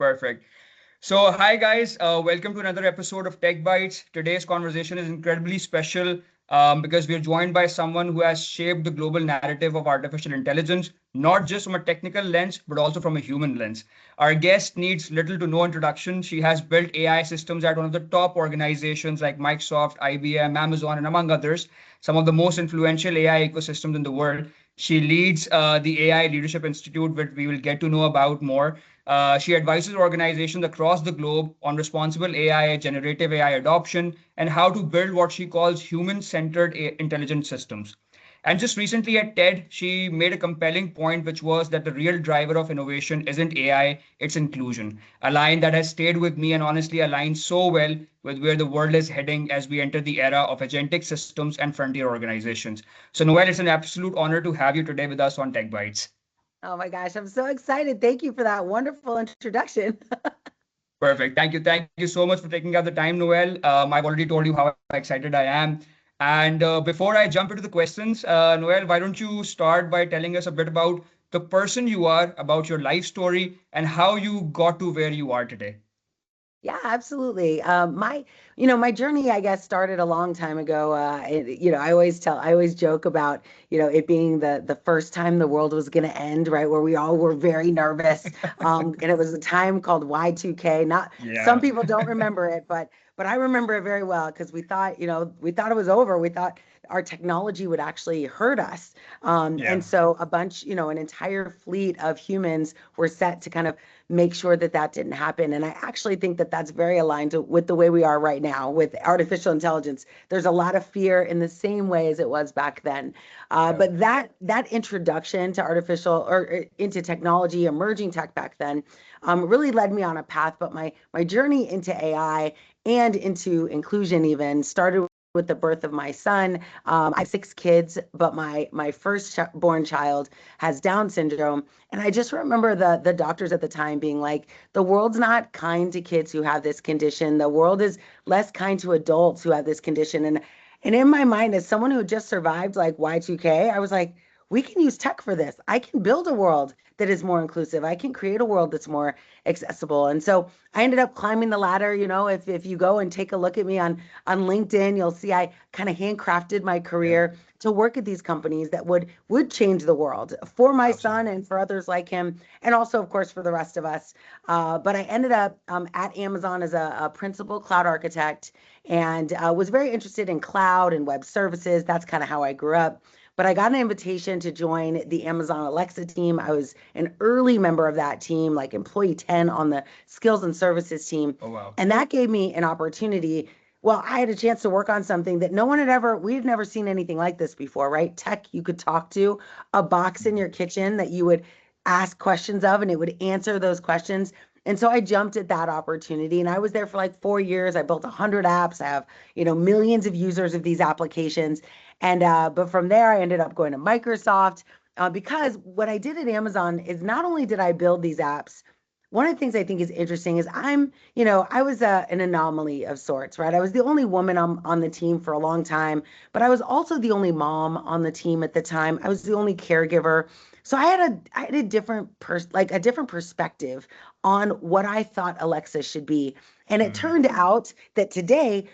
Perfect. So, hi guys, welcome to another episode of Tech Bytes. Today's conversation is incredibly special because we are joined by someone who has shaped the global narrative of artificial intelligence, not just from a technical lens, but also from a human lens. Our guest needs little to no introduction. She has built AI systems at one of the top organizations like Microsoft, IBM, Amazon, and among others, some of the most influential AI ecosystems in the world. She leads the AI Leadership Institute, which we will get to know about more. She advises organizations across the globe on responsible AI, generative AI adoption, and how to build what she calls human centered intelligent systems. And just recently at TED, she made a compelling point, which was that the real driver of innovation isn't AI, it's inclusion. A line that has stayed with me and honestly aligns so well with where the world is heading as we enter the era of agentic systems and frontier organizations. So, Noelle, it's an absolute honor to have you today with us on Tech Bytes. Oh my gosh, I'm so excited. Thank you for that wonderful introduction. Perfect. Thank you. Thank you so much for taking out the time, Noel. I've already told you how excited I am. And before I jump into the questions, Noel, why don't you start by telling us a bit about the person you are, about your life story, and how you got to where you are today? Yeah, absolutely. My journey, I guess, started a long time ago. I always joke about, it being the first time the world was going to end, right? Where we all were very nervous. And it was a time called Y2K. Not Some Yeah. people don't remember it, but I remember it very well because we thought it was over. We thought our technology would actually hurt us. And Yeah. so an entire fleet of humans were set to kind of make sure that that didn't happen. And I actually think that that's very aligned with the way we are right now with artificial intelligence. There's a lot of fear in the same way as it was back then. Yeah. But that introduction to artificial or into technology, emerging tech back then, really led me on a path. But my journey into AI and into inclusion even started with the birth of my son. I have six kids, but my first born child has Down syndrome. And I just remember the doctors at the time being like, the world's not kind to kids who have this condition. The world is less kind to adults who have this condition. And in my mind, as someone who just survived like Y2K, I was like, we can use tech for this. I can build a world that is more inclusive. I can create a world that's more accessible. And so I ended up climbing the ladder. If you go and take a look at me on LinkedIn, you'll see I kind of handcrafted my Yeah. career to work at these companies that would change the world for my son Absolutely. and for others like him, and also, of course, for the rest of us. But I ended up at Amazon as a principal cloud architect and was very interested in cloud and web services. That's kind of how I grew up. But I got an invitation to join the Amazon Alexa team. I was an early member of that team, like employee 10 on the skills and services team. Oh, wow. And that gave me an opportunity. Well, I had a chance to work on something that we had never seen anything like this before, right? Tech you could talk to, a box in Mhm. your kitchen that you would ask questions of and it would answer those questions. And so I jumped at that opportunity and I was there for like 4 years. I built 100 apps. I have, millions of users of these applications. And but from there, I ended up going to Microsoft because what I did at Amazon is not only did I build these apps, one of the things I think is interesting is I was an anomaly of sorts, right? I was the only woman on the team for a long time, but I was also the only mom on the team at the time. I was the only caregiver. So I had a a different perspective on what I thought Alexa should be. And it Mhm. turned out that today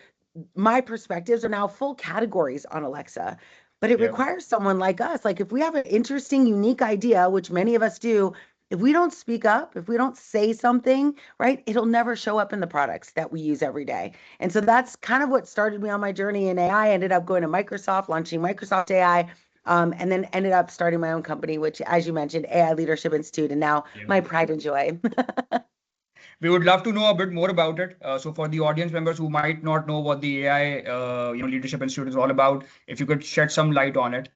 my perspectives are now full categories on Alexa. But it Yeah. requires someone like us. Like if we have an interesting, unique idea, which many of us do, if we don't speak up, if we don't say something, right, it'll never show up in the products that we use every day. And so that's kind of what started me on my journey in AI. I ended up going to Microsoft, launching Microsoft AI, and then ended up starting my own company, which, as you mentioned, AI Leadership Institute, and now Yeah. my pride and joy. We would love to know a bit more about it. So for the audience members who might not know what the AI, Leadership Institute is all about, if you could shed some light on it.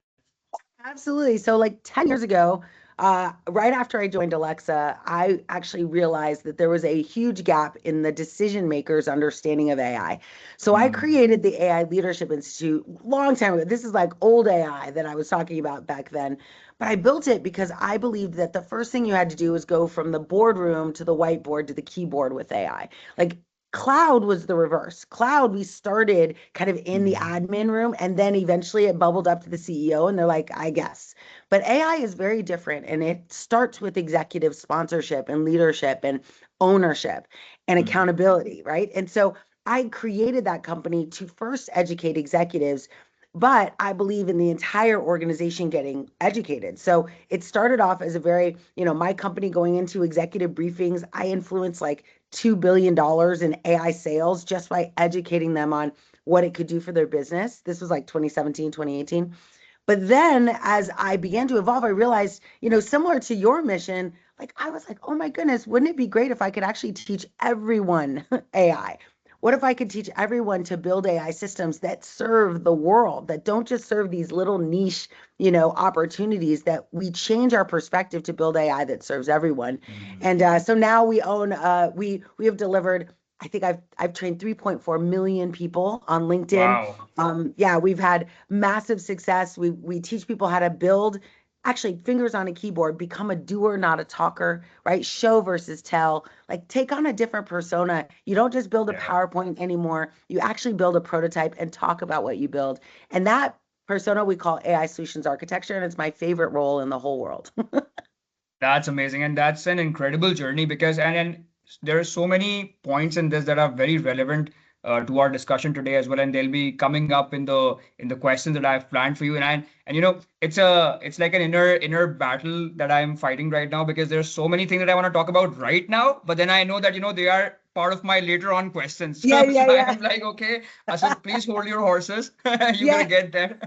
Absolutely. So, like 10 years ago, right after I joined Alexa, I actually realized that there was a huge gap in the decision makers' understanding of AI. So, I Mm. created the AI Leadership Institute long time ago. This is like old AI that I was talking about back then. But I built it because I believed that the first thing you had to do was go from the boardroom to the whiteboard to the keyboard with AI. Like, Cloud was the reverse. Cloud, we started kind of in the Mm. admin room and then eventually it bubbled up to the CEO and they're like, I guess. But AI is very different and it starts with executive sponsorship and leadership and ownership and Mhm. accountability, right? And so I created that company to first educate executives, but I believe in the entire organization getting educated. So it started off as a very, my company going into executive briefings, I influenced like $2 billion in AI sales just by educating them on what it could do for their business. This was like 2017, 2018. But then as I began to evolve, I realized, similar to your mission, like I was like, oh my goodness, wouldn't it be great if I could actually teach everyone AI? What if I could teach everyone to build AI systems that serve the world, that don't just serve these little niche, opportunities, that we change our perspective to build AI that serves everyone. Mhm. And so now we own, we have delivered, I think I've trained 3.4 million people on LinkedIn. Wow. Yeah, we've had massive success. We teach people how to build, actually fingers on a keyboard, become a doer, not a talker, right? Show versus tell, like take on a different persona. You don't just build a Yeah. PowerPoint anymore. You actually build a prototype and talk about what you build. And that persona we call AI solutions architecture, and it's my favorite role in the whole world. That's amazing. And that's an incredible journey because, and there are so many points in this that are very relevant to our discussion today as well. And they'll be coming up in the questions that I've planned for you. And it's like an inner battle that I'm fighting right now because there's so many things that I want to talk about right now. But then I know that, they are part of my later on questions. Yeah, So yeah, I yeah. am like, okay, Asif, please hold your horses. You're gonna Yeah. get there.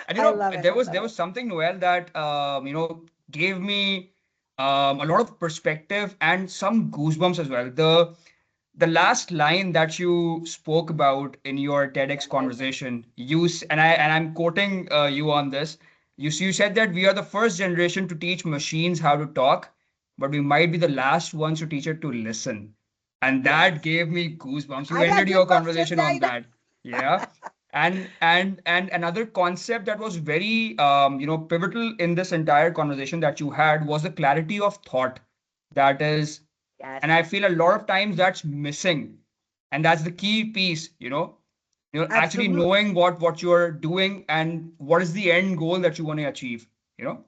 And I love it. I there love was it. something, Noel, that gave me a lot of perspective and some goosebumps as well. The last line that you spoke about in your TEDx Yes. conversation, and I'm quoting you on this. You said that we are the first generation to teach machines how to talk, but we might be the last ones to teach it to listen. And that Yes. gave me goosebumps. You I got ended your goosebumps just conversation on saying that. Yeah. And another concept that was very pivotal in this entire conversation that you had was the clarity of thought. That is, Yes. and I feel a lot of times that's missing, and that's the key piece. Actually Absolutely. knowing what you're doing and what is the end goal that you want to achieve. You know.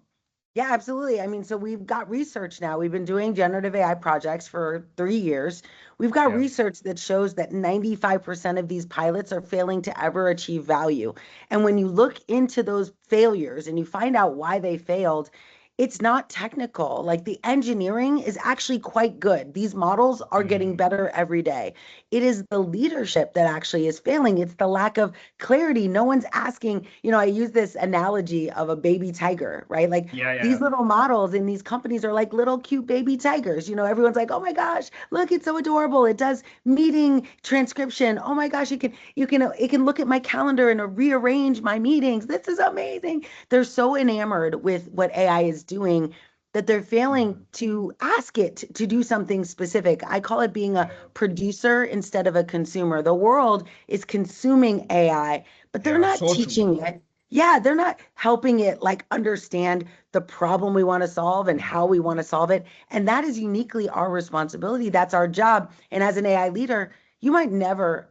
Yeah, absolutely. I mean, so we've got research now. We've been doing generative AI projects for 3 years. We've got Yeah. research that shows that 95% of these pilots are failing to ever achieve value. And when you look into those failures and you find out why they failed, it's not technical. Like the engineering is actually quite good. These models are getting Mhm. better every day. It is the leadership that actually is failing. It's the lack of clarity. No one's asking, I use this analogy of a baby tiger, right? Like Yeah. these Yeah. little models in these companies are like little cute baby tigers. Everyone's like, "Oh my gosh, look, it's so adorable. It does meeting transcription. Oh my gosh, it can look at my calendar and rearrange my meetings. This is amazing." They're so enamored with what AI is doing that they're failing Mhm. to ask it to do something specific. I call it being a Yeah. producer instead of a consumer. The world is consuming AI, but they're Yeah. not So true. teaching it. Yeah, they're not helping it like understand the problem we want to solve and Mhm. how we want to solve it. And that is uniquely our responsibility. That's our job. And as an AI leader, you might never,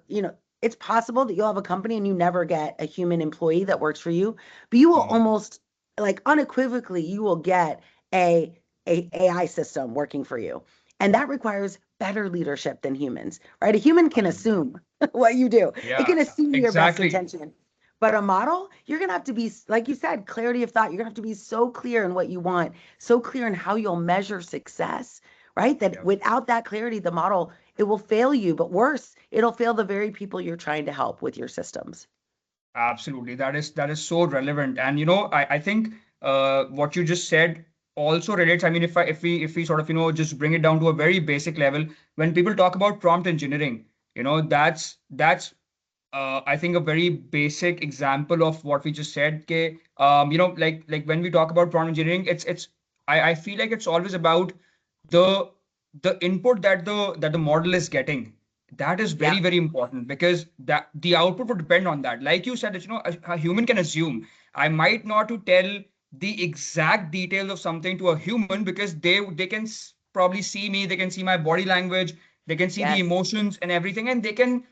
it's possible that you'll have a company and you never get a human employee that works for you, but you will Mhm. almost like unequivocally, you will get a, a AI system working for you. And that requires better leadership than humans, right? A human can Absolutely. assume what you do. It Yeah. can assume your best Exactly. intention. But a model, you're going to have to be, like you said, clarity of thought. You're going to have to be so clear in what you want, so clear in how you'll measure success, right? That Yeah. without that clarity, the model, it will fail you. But worse, it'll fail the very people you're trying to help with your systems. Absolutely. That is so relevant. And I think what you just said also relates. I mean, if we sort of, just bring it down to a very basic level, when people talk about prompt engineering, that's I think a very basic example of what we just said. Okay, like when we talk about prompt engineering, I feel like it's always about the the input that the model is getting. That is Yeah. very, very important because that the output would depend on that. Like you said, that a human can assume. I might not to tell the exact details of something to a human because they can probably see me, they can see my body language, they can see the Yes. emotions and everything, and they can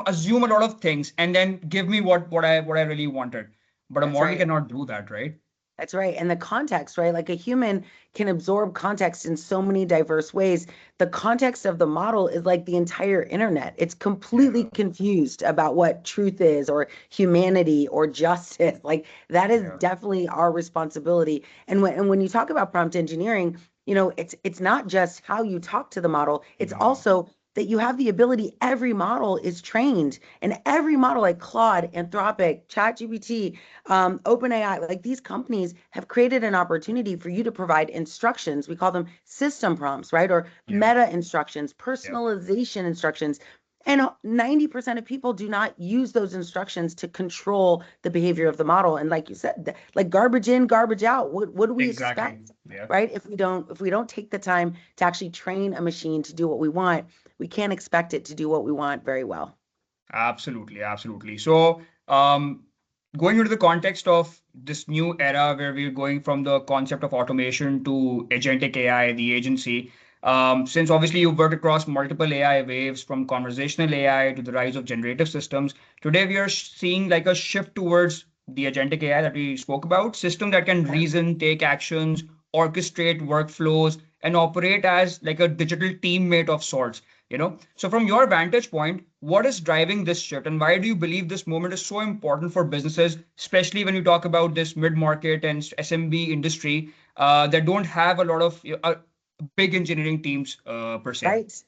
assume a lot of things and then give me what I really wanted. But a That's model right. cannot do that, right? That's right. And the context, right? Like a human can absorb context in so many diverse ways. The context of the model is like the entire internet. It's completely Yeah, confused about what truth is or humanity or justice. Like that is yeah. definitely our responsibility. And when you talk about prompt engineering, it's not just how you talk to the model, it's Mhm. also that you have the ability, every model is trained, and every model like Claude, Anthropic, ChatGPT, OpenAI, like these companies have created an opportunity for you to provide instructions. We call them system prompts, right? Or Yeah, meta instructions, yeah. personalization instructions. And 90% of people do not use those instructions to control the behavior of the model. And like you said, like garbage in, garbage out. What do we Exactly. expect, Yeah. right? If we don't take the time to actually train a machine to do what we want, we can't expect it to do what we want very well. Absolutely, absolutely. So, going into the context of this new era where we're going from the concept of automation to agentic AI, the agency, since obviously you've worked across multiple AI waves from conversational AI to the rise of generative systems, today we are seeing like a shift towards the agentic AI that we spoke about, system that can reason, take actions, orchestrate workflows, and operate as like a digital teammate of sorts. So from your vantage point, what is driving this shift, and why do you believe this moment is so important for businesses, especially when you talk about this mid-market and SMB industry that don't have a lot of big engineering teams per se? Right.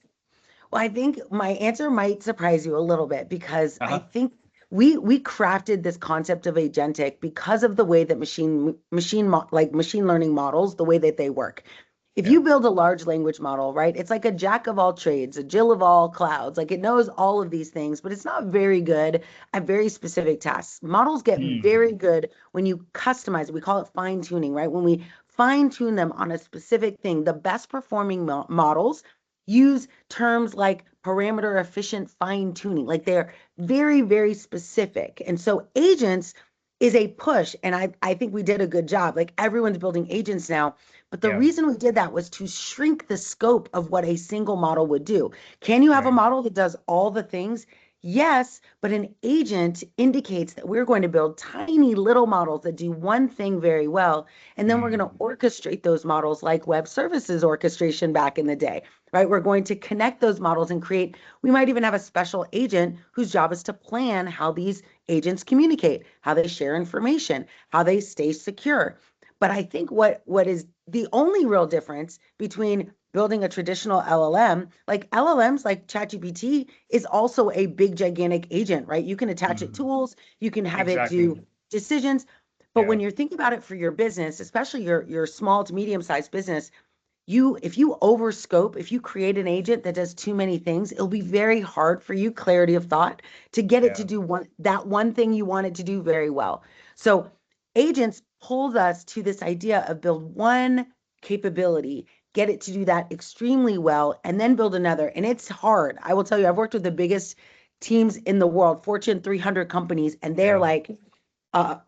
Well, I think my answer might surprise you a little bit because I Uh-huh. think we crafted this concept of agentic because of the way that machine learning models, the way that they work. If Yeah. you build a large language model, right, it's like a jack of all trades, a Jill of all clouds. Like it knows all of these things, but it's not very good at very specific tasks. Models get Hmm. very good when you customize it. We call it fine tuning, right? When we fine tune them on a specific thing, the best performing models use terms like parameter efficient fine tuning. Like they're very, very specific. And so agents is a push. And I think we did a good job. Like everyone's building agents now. But the Yeah. reason we did that was to shrink the scope of what a single model would do. Can you have a Right. model that does all the things? Yes, but an agent indicates that we're going to build tiny little models that do one thing very well. And then we're going to Hmm. orchestrate those models like web services orchestration back in the day, right? We're going to connect those models and create, we might even have a special agent whose job is to plan how these agents communicate, how they share information, how they stay secure. But I think what is the only real difference between building a traditional LLM, like LLMs like ChatGPT is also a big gigantic agent, right? You can attach it Hmm. tools, you can have it Exactly. do decisions. But Yeah. when you're thinking about it for your business, especially your small to medium sized business, if you overscope, if you create an agent that does too many things, it'll be very hard for you, clarity of thought, to get it to Yeah. do one thing you want it to do very well. So agents pulls us to this idea of build one capability, get it to do that extremely well, and then build another. And it's hard. I will tell you, I've worked with the biggest teams in the world, Fortune 300 companies, and they're Yeah. like,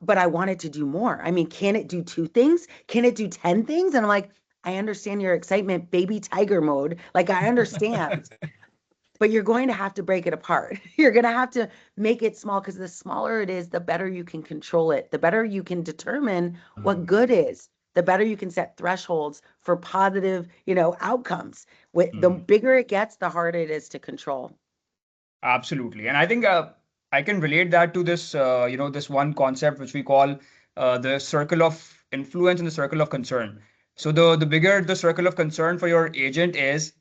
but I want it to do more. I mean, can it do two things? Can it do 10 things? And I'm like, I understand your excitement, baby tiger mode. Like, I understand, but you're going to have to break it apart. You're going to have to make it small because the smaller it is, the better you can control it, the better you can determine what Hmm. good is, the better you can set thresholds for positive, outcomes. With the Hmm. bigger it gets, the harder it is to control. Absolutely. And I think I can relate that to this, this one concept which we call the circle of influence and the circle of concern. So the bigger the circle of concern for your agent is,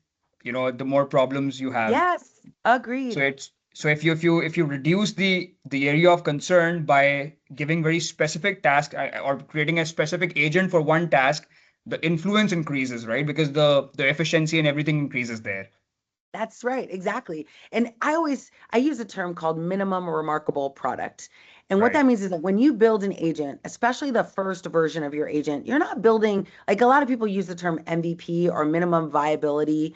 the more problems you have. Yes, So agreed. it's so if you reduce the area of concern by giving very specific task or creating a specific agent for one task, the influence increases, right? Because the efficiency and everything increases there. That's right, exactly. And I use a term called minimum remarkable product. And what Right. that means is that when you build an agent, especially the first version of your agent, you're not building, like a lot of people use the term MVP or minimum viability.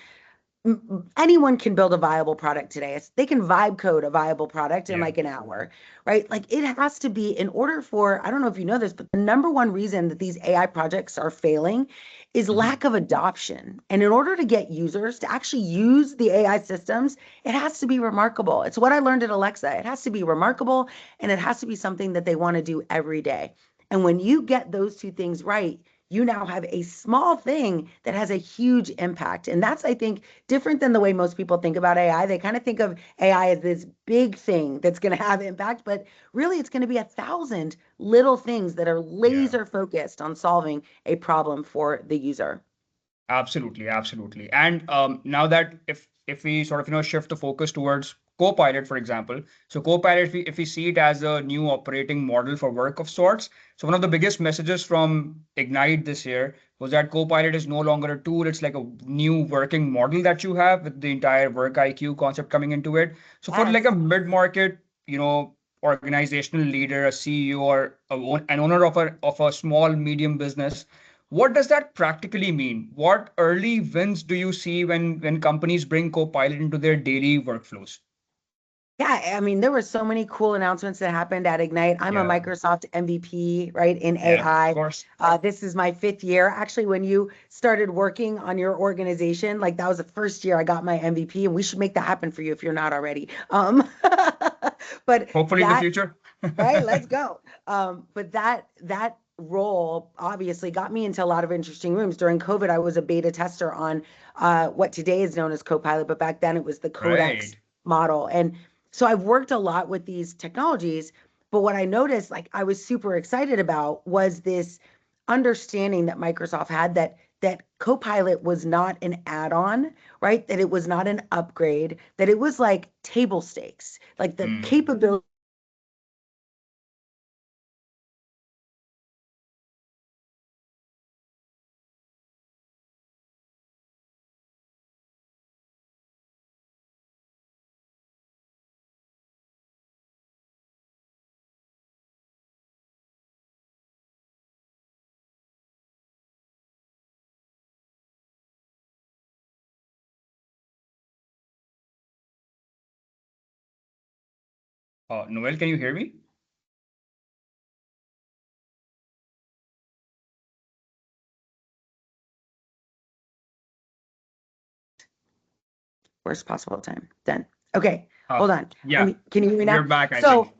Anyone can build a viable product today. They can vibe code a viable product in Yeah. like an hour, right? Like it has to be in order for, I don't know if you know this, but the number one reason that these AI projects are failing is Mhm. lack of adoption. And in order to get users to actually use the AI systems, it has to be remarkable. It's what I learned at Alexa. It has to be remarkable and it has to be something that they want to do every day. And when you get those two things right, you now have a small thing that has a huge impact. And that's, I think, different than the way most people think about AI. They kind of think of AI as this big thing that's going to have impact, but really it's going to be 1,000 little things that are laser focused on solving a problem for the user. Absolutely, absolutely. And now that if we sort of shift the focus towards Copilot, for example, so Copilot, if we see it as a new operating model for work of sorts, so one of the biggest messages from Ignite this year was that Copilot is no longer a tool; it's like a new working model that you have with the entire work IQ concept coming into it. So for like Yes. a mid-market, organizational leader, a CEO, or an owner of a small medium business, what does that practically mean? What early wins do you see when companies bring Copilot into their daily workflows? Yeah, I mean, there were so many cool announcements that happened at Ignite. I'm a Yeah, Microsoft MVP, right, in yeah, of AI. course. This is my 5th year. Actually, when you started working on your organization, like that was the first year I got my MVP, and we should make that happen for you if you're not already. But Hopefully in the that, future. right, let's go. But that role obviously got me into a lot of interesting rooms. During COVID, I was a beta tester on what today is known as Copilot, but back then it was the Codex Right. model. And so I've worked a lot with these technologies, but what I noticed, like I was super excited about, was this understanding that Microsoft had that Copilot was not an add-on, right? That it was not an upgrade, that it was like table stakes, like the Mm. capability. Noel, can you hear me? Worst possible time. Done. Okay, Uh, hold on. yeah, Can you hear me we're now? back, I So think.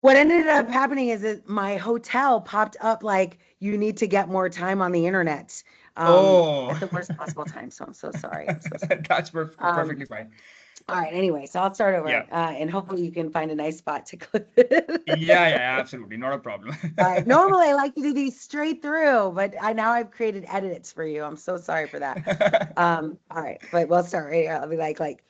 what ended up happening is that my hotel popped up like you need to get more time on the internet Oh, at the worst possible time. So I'm so sorry. I'm so sorry. that's Um, perfectly fine. all right. Anyway, so I'll start over, Yeah, and hopefully you can find a nice spot to clip it. yeah, absolutely, not a problem. All right. Normally I like to do these straight through, but now I've created edits for you. I'm so sorry for that. All right, but we'll start right here. I'll be like.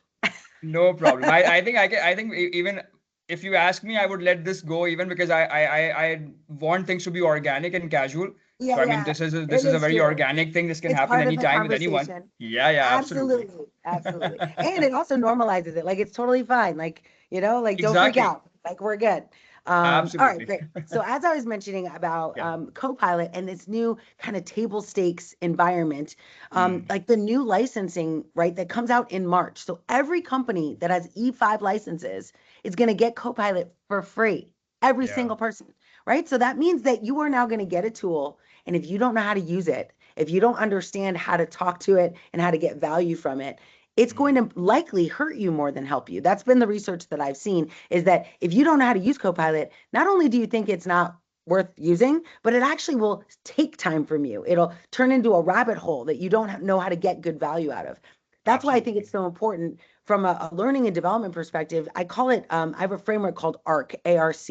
No problem. I think even if you ask me, I would let this go even because I want things to be organic and casual. So Yeah, I mean, yeah, this it is a is very true. organic thing. This can It's happen part of the anytime with anyone. conversation. Yeah, absolutely. Absolutely, absolutely. And it also normalizes it. Like it's totally fine. Like, like don't freak Exactly. out. Like we're good. All right, Absolutely. great. So as I was mentioning about Yeah. Copilot and this new kind of table stakes environment, Mm, like the new licensing, right, that comes out in March. So every company that has E5 licenses is going to get Copilot for free. Every yeah. single person, right? So that means that you are now going to get a tool, and if you don't know how to use it, if you don't understand how to talk to it and how to get value from it, it's Mm, going to likely hurt you more than help you. That's been the research that I've seen, is that if you don't know how to use Copilot, not only do you think it's not worth using, but it actually will take time from you. It'll turn into a rabbit hole that you don't know how to get good value out of. That's why I think absolutely. it's so important from a learning and development perspective. I call it, I have a framework called ARC, ARC,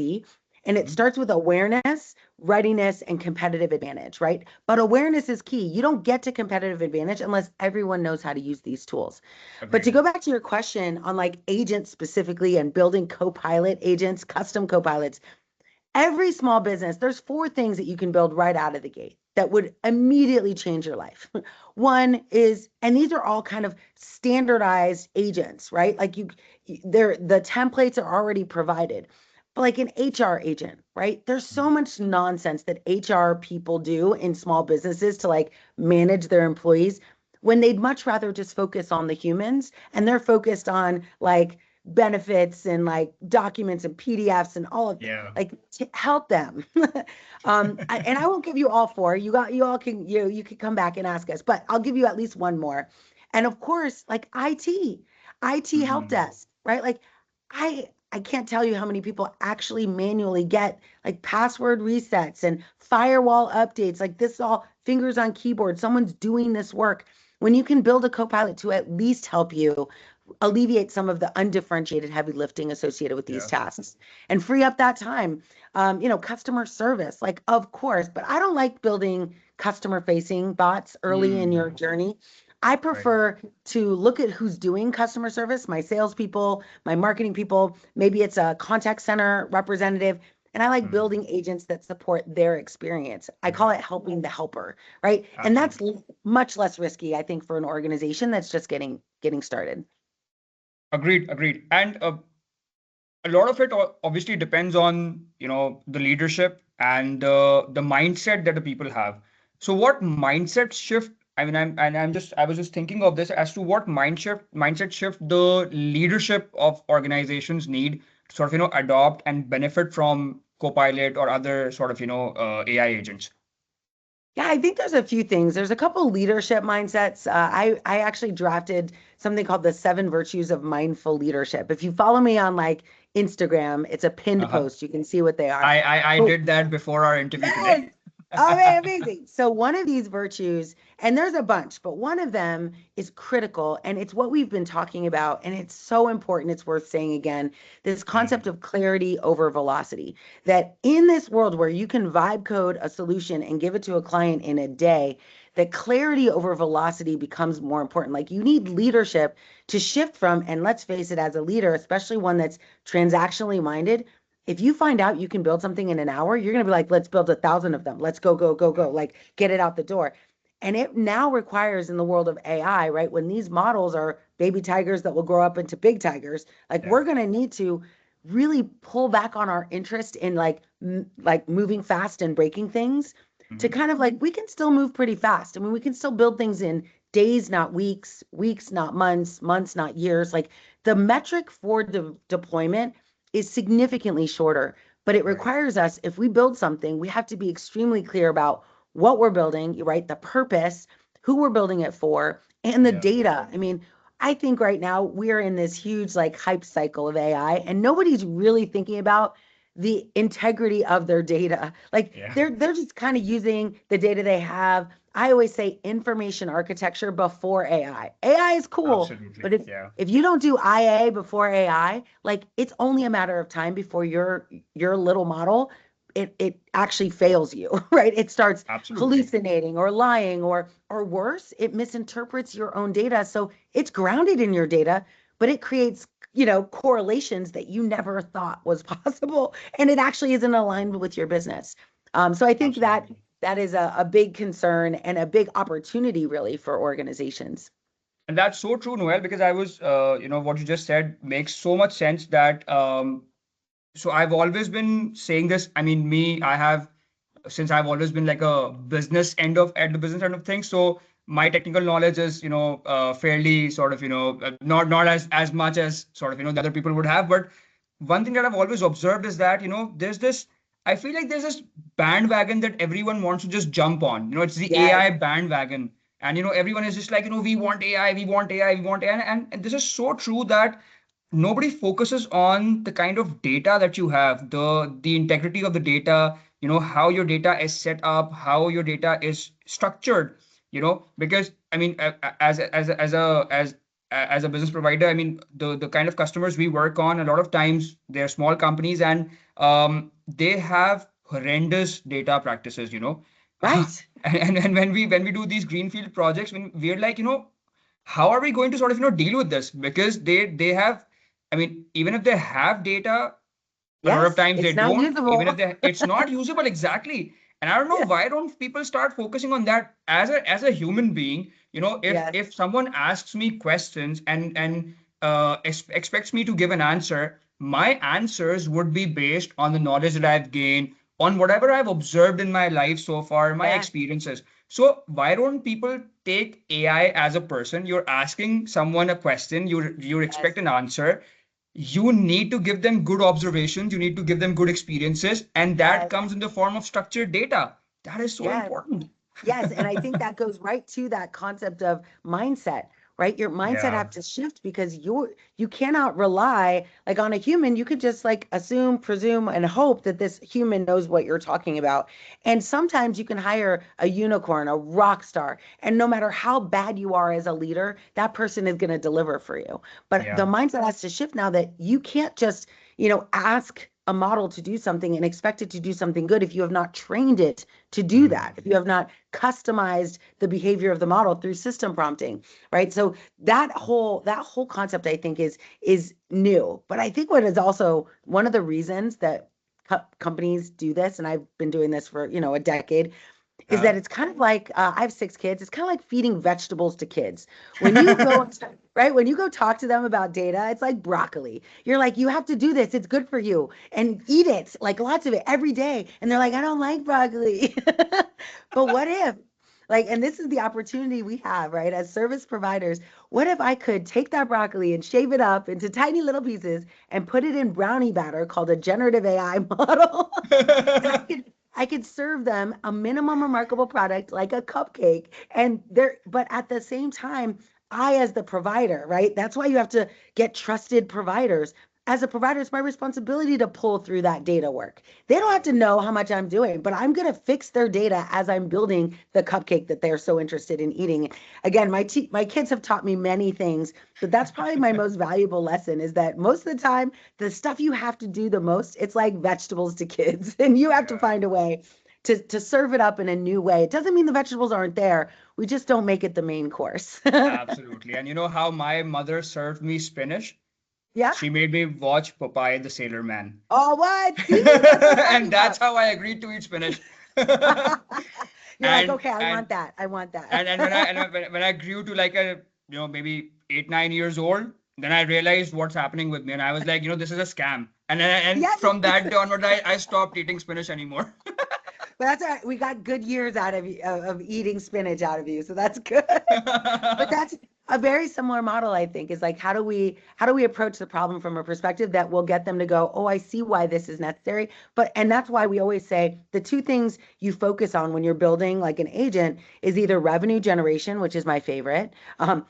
and it Mhm. starts with awareness, readiness, and competitive advantage, right? But awareness is key. You don't get to competitive advantage unless everyone knows how to use these tools. But to Agreed. go back to your question on like agents specifically and building Copilot agents, custom Copilots, every small business, there's 4 things that you can build right out of the gate that would immediately change your life. One is, and these are all kind of standardized agents, right? Like they're the templates are already provided. But like an HR agent, right? There's so Mm, much nonsense that HR people do in small businesses to like manage their employees when they'd much rather just focus on the humans, and they're focused on like benefits and like documents and PDFs and all of that, yeah. like to help them. And I won't give you all 4. You all can you can come back and ask us, but I'll give you at least one more. And of course, like IT help Mm, desk, right? Like I I can't tell you how many people actually manually get like password resets and firewall updates. Like this is all fingers on keyboard. Someone's doing this work. When you can build a Copilot to at least help you alleviate some of the undifferentiated heavy lifting associated with these tasks and free up that time. Customer service, like, of course, but I don't like building customer facing bots early in your journey. I prefer to look at who's doing customer service, my salespeople, my marketing people, maybe it's a contact center representative. And I like building agents that support their experience. I call it helping the helper, right? And that's much less risky, I think, for an organization that's just getting started. Agreed. And a lot of it obviously depends on, the leadership and the mindset that the people have. So what mindset shift, I mean, I was just thinking of this as to what mindset shift the leadership of organizations need to sort of, adopt and benefit from Copilot or other sort of, AI agents. Yeah, I think there's a few things. There's a couple leadership mindsets. I actually drafted something called the 7 virtues of mindful leadership. If you follow me on like Instagram, it's a pinned post. You can see what they are. I did that before our interview today. Oh, amazing. So one of these virtues, and there's a bunch, but one of them is critical, and it's what we've been talking about, and it's so important, it's worth saying again, this concept of clarity over velocity, that in this world where you can vibe code a solution and give it to a client in a day, that clarity over velocity becomes more important. Like you need leadership to shift from, and let's face it, as a leader, especially one that's transactionally minded, if you find out you can build something in an hour, you're going to be like, let's build 1,000 of them. Let's go, like get it out the door. And it now requires in the world of AI, right? When these models are baby tigers that will grow up into big tigers, like we're going to need to really pull back on our interest in like moving fast and breaking things to kind of like, we can still move pretty fast. I mean, we can still build things in days, not weeks, not months, not years. Like the metric for deployment is significantly shorter, but it requires us, if we build something, we have to be extremely clear about what we're building, right? The purpose, who we're building it for, and the data. I mean, I think right now we're in this huge like hype cycle of AI, and nobody's really thinking about the integrity of their data. Like they're just kind of using the data they have. I always say information architecture before AI. AI is cool, but if you don't do IA before AI, like it's only a matter of time before your little model it actually fails you, right? It starts hallucinating or lying or worse, it misinterprets your own data. So it's grounded in your data, but it creates correlations that you never thought was possible, and it actually isn't aligned with your business. So I think that is a big concern and a big opportunity really for organizations. And that's so true, Noel, because I was, what you just said makes so much sense that, so I've always been saying this. I mean, since I've always been like a at the business end of things. So my technical knowledge is, fairly sort of, not as much as sort of, the other people would have. But one thing that I've always observed is that, I feel like there's this bandwagon that everyone wants to just jump on. It's the AI bandwagon. And, everyone is just like, we want AI, we want AI, we want AI. And this is so true that nobody focuses on the kind of data that you have, the integrity of the data, how your data is set up, how your data is structured, because I mean, as a business provider, I mean, the kind of customers we work on, a lot of times they're small companies, and they have horrendous data practices, Right. and when we do these greenfield projects, when we're like, how are we going to sort of, deal with this? Because they have, I mean, even if they have data, a lot of times they it's not don't. usable. Even if it's not usable, exactly. And I don't know why don't people start focusing on that as a human being? If someone asks me questions and expects me to give an answer, my answers would be based on the knowledge that I've gained, on whatever I've observed in my life so far, my experiences. So why don't people take AI as a person? You're asking someone a question, you expect an answer. You need to give them good observations, you need to give them good experiences, and that comes in the form of structured data. That is so important. Yes, and I think that goes right to that concept of mindset. right? Your mindset Yeah. have to shift because you cannot rely like on a human. You could just like assume, presume, and hope that this human knows what you're talking about. And sometimes you can hire a unicorn, a rock star, and no matter how bad you are as a leader, that person is going to deliver for you. But the Yeah. mindset has to shift now that you can't just, ask a model to do something and expect it to do something good if you have not trained it to do that, if you have not customized the behavior of the model through system prompting, right? So that whole concept I think is new. But I think what is also one of the reasons that companies do this, and I've been doing this for, a decade, is that Yeah. it's kind of like I have 6 kids. It's kind of like feeding vegetables to kids. When you go, right, when you go talk to them about data, it's like broccoli. You're like, you have to do this. It's good for you and eat it, like lots of it every day. And they're like, I don't like broccoli. But what if, like, and this is the opportunity we have, right, as service providers. What if I could take that broccoli and shave it up into tiny little pieces and put it in brownie batter called a generative AI model? And I could serve them a minimum remarkable product like a cupcake. And there, but at the same time, I, as the provider, right? That's why you have to get trusted providers. As a provider, it's my responsibility to pull through that data work. They don't have to know how much I'm doing, but I'm going to fix their data as I'm building the cupcake that they're so interested in eating. Again, my kids have taught me many things, but that's probably my most valuable lesson is that most of the time, the stuff you have to do the most, it's like vegetables to kids, and you have to Yeah. find a way to serve it up in a new way. It doesn't mean the vegetables aren't there. We just don't make it the main course. Absolutely. And you know how my mother served me spinach? Yeah. She made me watch Popeye the Sailor Man. Oh, what? See, that's what I'm talking And that's about. how I agreed to eat spinach. You're like, And okay, I and want that. I want and when I that. when I grew to like a maybe 8 9 years old, then I realized what's happening with me, and I was like, this is a scam. And Yeah, from that day onward, I stopped eating spinach anymore. but that's all right. We got good years out of you of eating spinach out of you, so that's good. But that's a very similar model, I think, is like how do we approach the problem from a perspective that will get them to go, oh, I see why this is necessary. And that's why we always say the two things you focus on when you're building like an agent is either revenue generation, which is my favorite,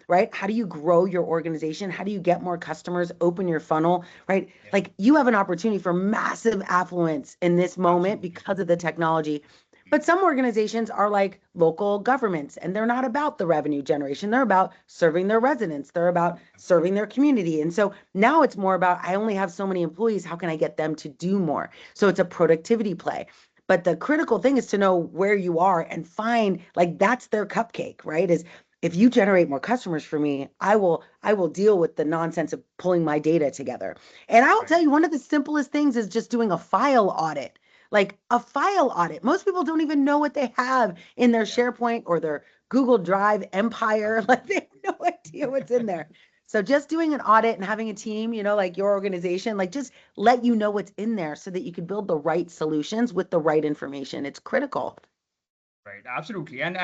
right? How do you grow your organization? How do you get more customers, open your funnel, right? Yeah, Like you have an opportunity for massive affluence in this moment absolutely. because of the technology. But some organizations are like local governments, and they're not about the revenue generation. They're about serving their residents, they're about serving their community. And so now it's more about I only have so many employees. How can I get them to do more? So it's a productivity play. But the critical thing is to know where you are and find like that's their cupcake, right? Is if you generate more customers for me, I will deal with the nonsense of pulling my data together. And I'll Right. tell you, one of the simplest things is just doing a file audit, like a file audit. Most people don't even know what they have in their Yeah, SharePoint or their Google Drive empire. Like they absolutely. have no idea what's in there. So just doing an audit and having a team, like your organization, like just let you know what's in there so that you can build the right solutions with the right information. It's critical. Right, absolutely. And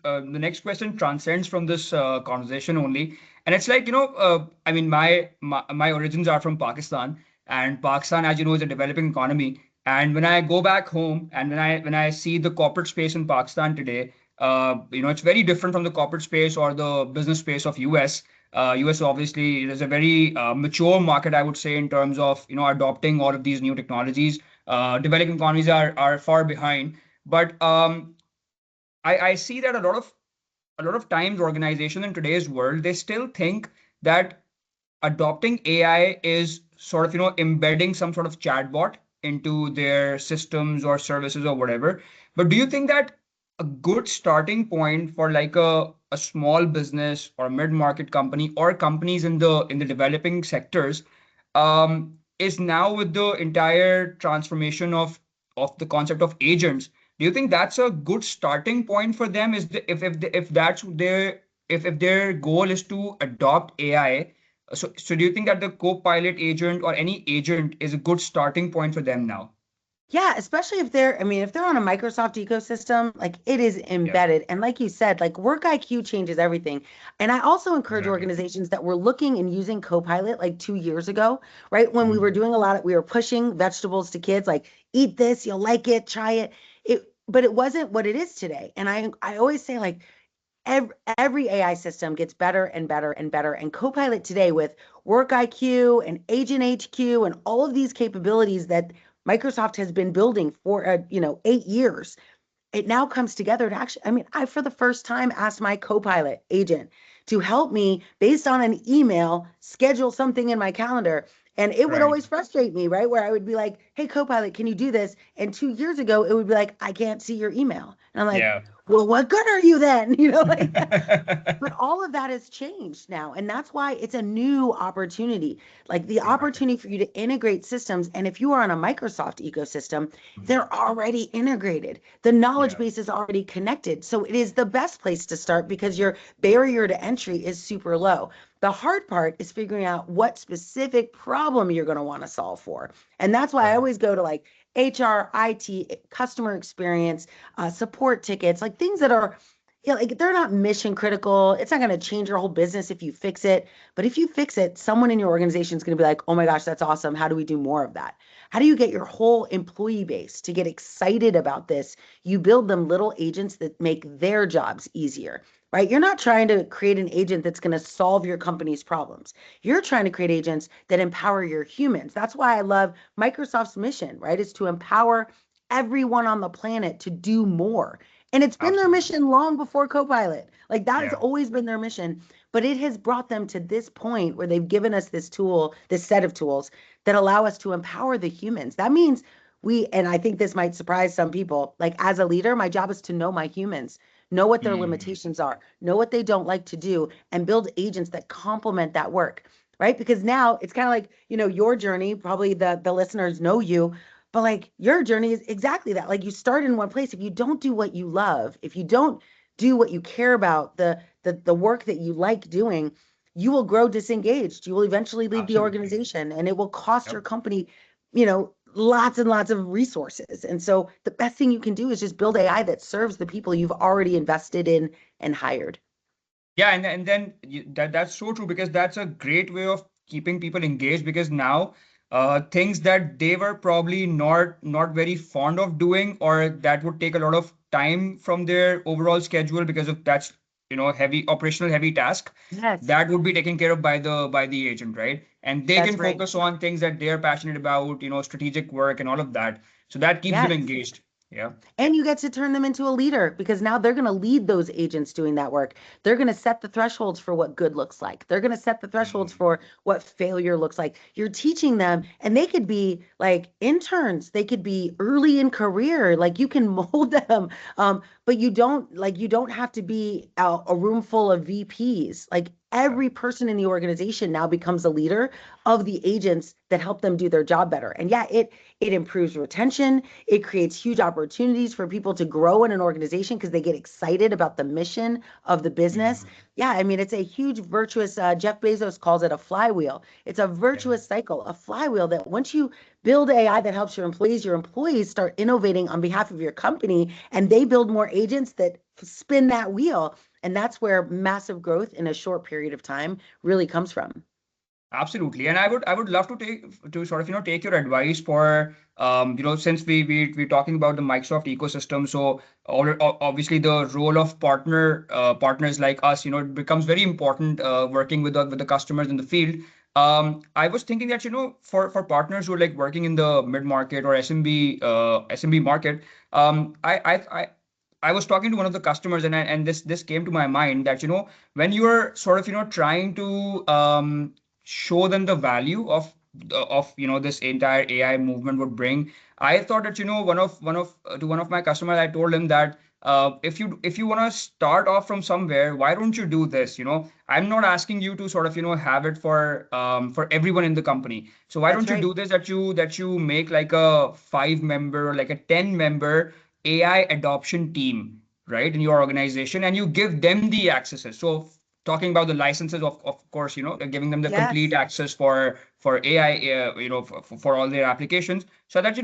the next question transcends from this conversation only. And it's like, I mean, my origins are from Pakistan, and Pakistan, as you know, is a developing economy. And when I go back home and when I see the corporate space in Pakistan today, it's very different from the corporate space or the business space of US. US obviously is a very mature market, I would say, in terms of adopting all of these new technologies. Developing economies are far behind. But I see that a lot of times organizations in today's world, they still think that adopting AI is sort of embedding some sort of chatbot into their systems or services or whatever. But do you think that a good starting point for like a small business or a mid-market company or companies in the developing sectors is now with the entire transformation of the concept of agents? Do you think that's a good starting point for them? Is if that's their if their goal is to adopt AI, so do you think that the Copilot agent or any agent is a good starting point for them now? Yeah, especially if I mean, if they're on a Microsoft ecosystem, like it is Yeah, embedded. And like you said, like work IQ changes everything. And I also encourage exactly. organizations that were looking and using Copilot like 2 years ago, right? When we were Mhm. doing we were pushing vegetables to kids, like eat this, you'll like it, try it. But it wasn't what it is today. And I always say, like, every AI system gets better and better and better. And Copilot today with Work IQ and Agent HQ and all of these capabilities that Microsoft has been building for 8 years, it now comes together to actually, I mean, I for the first time asked my Copilot agent to help me based on an email schedule something in my calendar. And it would Right. always frustrate me, right? Where I would be like, hey, Copilot, can you do this? And 2 years ago, it would be like, I can't see your email. And I'm like, Yeah. well, what good are you then? Like, but all of that has changed now. And that's why it's a new opportunity, like the Exactly. opportunity for you to integrate systems. And if you are on a Microsoft ecosystem, they're already integrated. The knowledge Yeah. base is already connected. So it is the best place to start because your barrier to entry is super low. The hard part is figuring out what specific problem you're going to want to solve for. And that's why I Right. always go to like HR, IT, customer experience, support tickets, like things that are, like they're not mission critical. It's not going to change your whole business if you fix it. But if you fix it, someone in your organization is going to be like, oh my gosh, that's awesome. How do we do more of that? How do you get your whole employee base to get excited about this? You build them little agents that make their jobs easier, right? You're not trying to create an agent that's going to solve your company's problems. You're trying to create agents that empower your humans. That's why I love Microsoft's mission, right? Is to empower everyone on the planet to do more. And it's been their Absolutely. mission long before Copilot. Like that has Yeah. always been their mission, but it has brought them to this point where they've given us this tool, this set of tools that allow us to empower the humans. That means and I think this might surprise some people, like as a leader, my job is to know my humans, know what their Hmm. limitations are, know what they don't like to do, and build agents that complement that work. Right. Because now it's kind of like, your journey, probably the listeners know you, but like your journey is exactly that. Like you start in one place. If you don't do what you love, if you don't do what you care about, the work that you like doing, you will grow disengaged. You will eventually leave the Absolutely. organization and it will cost your Yep. company, lots and lots of resources. And so the best thing you can do is just build AI that serves the people you've already invested in and hired. Yeah, and then that's so true because that's a great way of keeping people engaged because now things that they were probably not very fond of doing or that would take a lot of time from their overall schedule because of that's heavy operational heavy task Yes, that would be taken care of by the agent, right? And they that's can right. focus on things that they're passionate about, strategic work and all of that. So that keeps them Yes. engaged. Yeah. And you get to turn them into a leader because now they're going to lead those agents doing that work. They're going to set the thresholds for what good looks like. They're going to set the thresholds Mhm. for what failure looks like. You're teaching them, and they could be like interns. They could be early in career. Like you can mold them, but you don't have to be a room full of VPs. Like Yeah. every person in the organization now becomes a leader of the agents that help them do their job better. And yeah, it improves retention. It creates huge opportunities for people to grow in an organization because they get excited about the mission of the business. Mhm. Yeah, I mean, it's a huge virtuous, Jeff Bezos calls it a flywheel. It's a Yeah. virtuous cycle, a flywheel that once you build AI that helps your employees start innovating on behalf of your company, and they build more agents that spin that wheel. And that's where massive growth in a short period of time really comes from. Absolutely. And I would love to sort of, take your advice for since we're talking about the Microsoft ecosystem. So obviously the role of partners like us, it becomes very important working with the customers in the field. I was thinking that, for partners who are like working in the mid-market or SMB market, I was talking to one of the customers and this came to my mind that, when you're sort of, trying to show them the value of this entire AI movement would bring. I thought that one of my customers, I told him that if you want to start off from somewhere, why don't you do this? I'm not asking you to sort of have it for everyone in the company. So why That's don't you right. do this that you make like a 5 member or like a 10 member AI adoption team, right, in your organization, and you give them the accesses. So talking about the licenses of course, giving them the complete Yes. access for AI, for all their applications, so that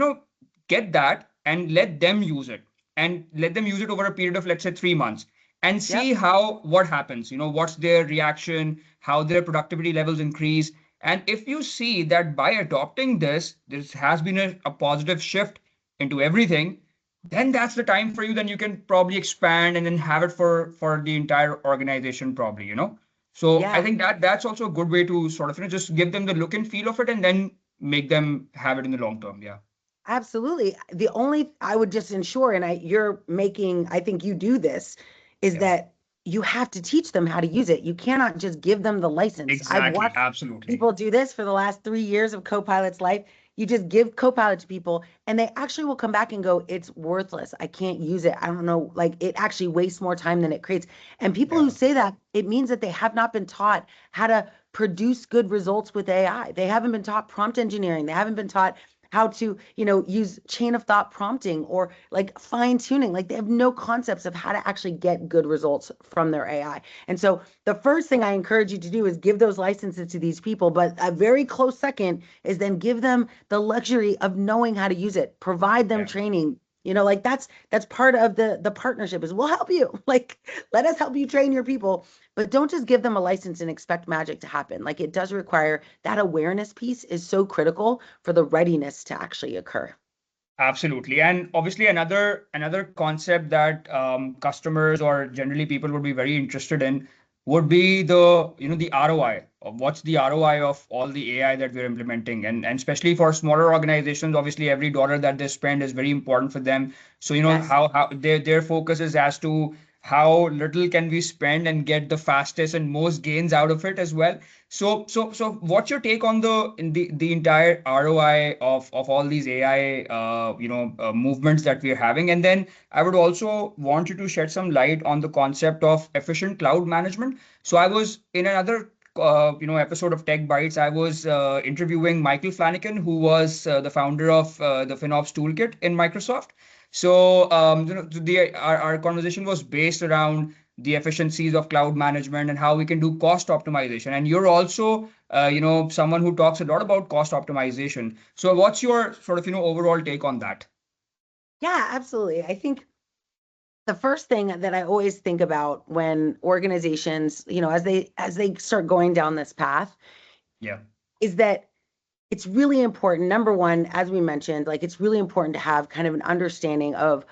get that and let them use it, and let them use it over a period of, let's say, 3 months, and see Yep. how what happens, what's their reaction, how their productivity levels increase. And if you see that by adopting this has been a positive shift into everything, then that's the time for you. Then you can probably expand and then have it for the entire organization, probably, So I Yeah. think that's also a good way to sort of, just give them the look and feel of it and then make them have it in the long term. Yeah. Absolutely. The only I would just ensure, and I think you do this, is Yeah. that you have to teach them how to use it. You cannot just give them the license. I've Exactly. watched Absolutely. people do this for the last 3 years of Copilot's life. You just give Copilot to people, and they actually will come back and go, "It's worthless. I can't use it. I don't know. Like it actually wastes more time than it creates." And people who Yeah. say that, it means that they have not been taught how to produce good results with AI. They haven't been taught prompt engineering. They haven't been taught how to use chain of thought prompting or like fine tuning. Like they have no concepts of how to actually get good results from their AI. And so the first thing I encourage you to do is give those licenses to these people, but a very close second is then give them the luxury of knowing how to use it, provide them Yeah. training. Like that's part of the partnership is we'll help you. Like let us help you train your people, but don't just give them a license and expect magic to happen. Like it does require that awareness piece is so critical for the readiness to actually occur. Absolutely. And obviously another concept that customers or generally people would be very interested in would be the ROI of what's the ROI of all the AI that we're implementing. And especially for smaller organizations, obviously every dollar that they spend is very important for them. So, Yes. how their focus is as to how little can we spend and get the fastest and most gains out of it as well. So, what's your take on the entire ROI of all these AI, movements that we're having? And then I would also want you to shed some light on the concept of efficient cloud management. So I was in another, episode of Tech Bytes. I was interviewing Michael Flanagan, who was the founder of the FinOps Toolkit in Microsoft. So, our conversation was based around the efficiencies of cloud management and how we can do cost optimization. And you're also, someone who talks a lot about cost optimization. So what's your sort of, overall take on that? Yeah, absolutely. I think the first thing that I always think about when organizations, as they start going down this path Yeah. is that it's really important. Number one, as we mentioned, like it's really important to have kind of an understanding of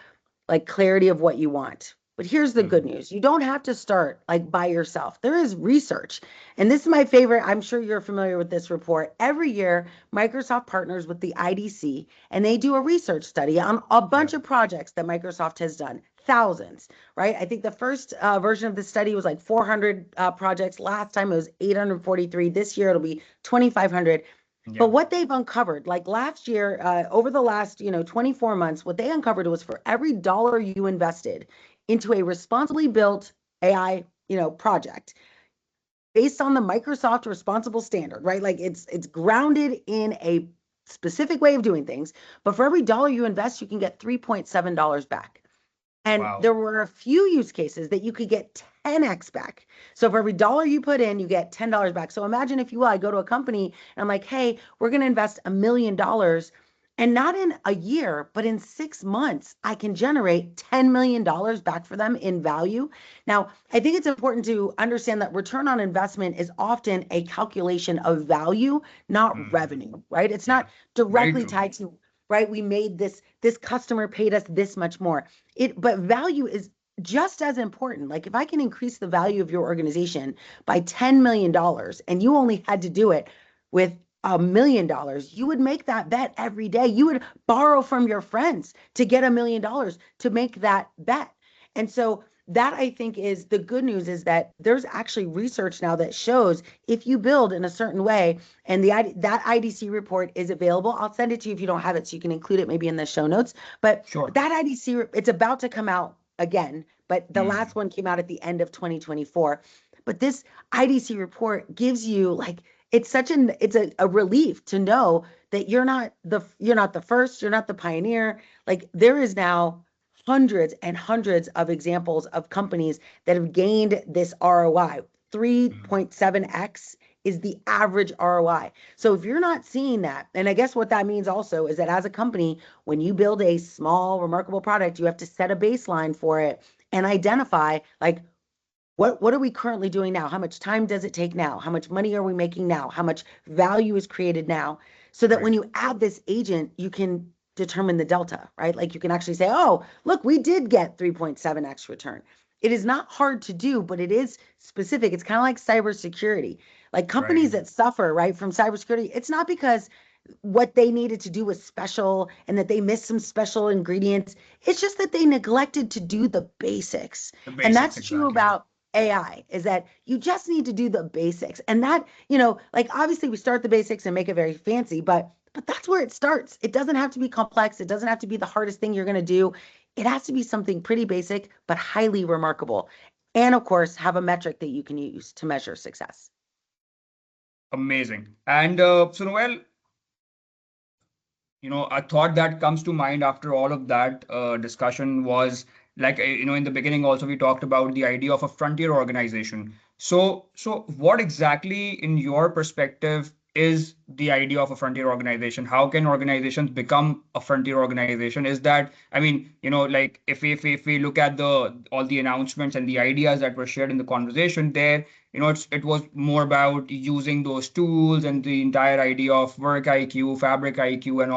like clarity of what you want. But here's the good Mhm. news. You don't have to start like by yourself. There is research. And this is my favorite. I'm sure you're familiar with this report. Every year, Microsoft partners with the IDC and they do a research study on a Yeah. bunch of projects that Microsoft has done. Thousands, right? I think the first version of the study was like 400 projects. Last time it was 843. This year it'll be 2,500. But Yeah. what they've uncovered, like last year, over the last 24 months, what they uncovered was for every dollar you invested into a responsibly built AI, project based on the Microsoft responsible standard, right? Like it's grounded in a specific way of doing things. But for every dollar you invest, you can get $3.7 back. And Wow. there were a few use cases that you could get 10x back. So for every dollar you put in, you get $10 back. So imagine if you will, I go to a company and I'm like, hey, we're going to invest $1 million. And not in a year, but in 6 months, I can generate $10 million back for them in value. Now, I think it's important to understand that return on investment is often a calculation of value, not Mhm. revenue, right? It's Yeah. not Very directly true. tied to, right? We made this customer paid us this much more. But value is just as important. Like if I can increase the value of your organization by $10 million and you only had to do it with $1 million, you would make that bet every day. You would borrow from your friends to get $1 million to make that bet. And so that I think is the good news is that there's actually research now that shows if you build in a certain way, and that IDC report is available. I'll send it to you if you don't have it, so you can include it maybe in the show notes. But Sure. that IDC, it's about to come out again, but the last Mhm. one came out at the end of 2024. But this IDC report gives you like it's a relief to know that you're not the first, you're not the pioneer. Like there is now hundreds and hundreds of examples of companies that have gained this ROI. Mhm. 3.7x is the average ROI. So if you're not seeing that, and I guess what that means also is that as a company, when you build a small, remarkable product, you have to set a baseline for it and identify like what are we currently doing now? How much time does it take now? How much money are we making now? How much value is created now? So that when Right. you add this agent, you can determine the delta, right? Like you can actually say, oh, look, we did get 3.7x return. It is not hard to do, but it is specific. It's kind of like cybersecurity. Like companies that suffer, right, from cybersecurity, it's not because what they needed to do was special and that they missed some special ingredients. It's just that they neglected to do the basics. The And basics, that's true exactly. about AI, is that you just need to do the basics. And that, like obviously we start the basics and make it very fancy, but that's where it starts. It doesn't have to be complex. It doesn't have to be the hardest thing you're going to do. It has to be something pretty basic, but highly remarkable. And of course, have a metric that you can use to measure success. Amazing. And so Noel, a thought that comes to mind after all of that discussion was like, in the beginning also we talked about the idea of a frontier organization. So what exactly, in your perspective, is the idea of a frontier organization? How can organizations become a frontier organization? Is that, I mean, like if we look at the all the announcements and the ideas that were shared in the conversation there, it was more about using those tools and the entire idea of work IQ, fabric IQ, and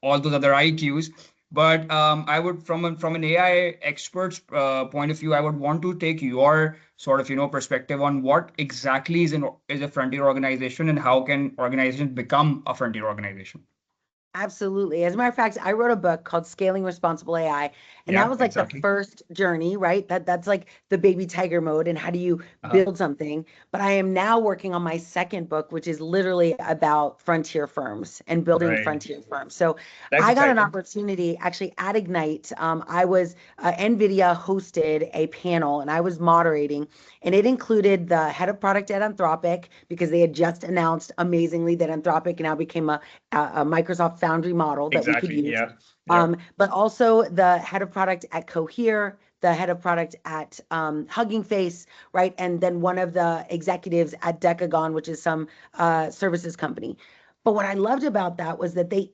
all those other IQs. But I would, from an AI expert's point of view, I would want to take your sort of perspective on what exactly is a frontier organization, and how can organizations become a frontier organization. Absolutely. As a matter of fact, I wrote a book called Scaling Responsible AI, and that Yeah, was like the exactly. first journey, right? That's like the baby tiger mode and how do you Uh-huh. build something. But I am now working on my second book, which is literally about frontier firms and building Right. frontier firms. So That's I got an exciting. opportunity actually at Ignite. I was NVIDIA hosted a panel and I was moderating, and it included the head of product at Anthropic because they had just announced amazingly that Anthropic now became a Microsoft Foundry model that we could Exactly. use. Yeah. Yep. But also the head of product at Cohere, the head of product at Hugging Face, right? And then one of the executives at Decagon, which is some services company. But what I loved about that was that they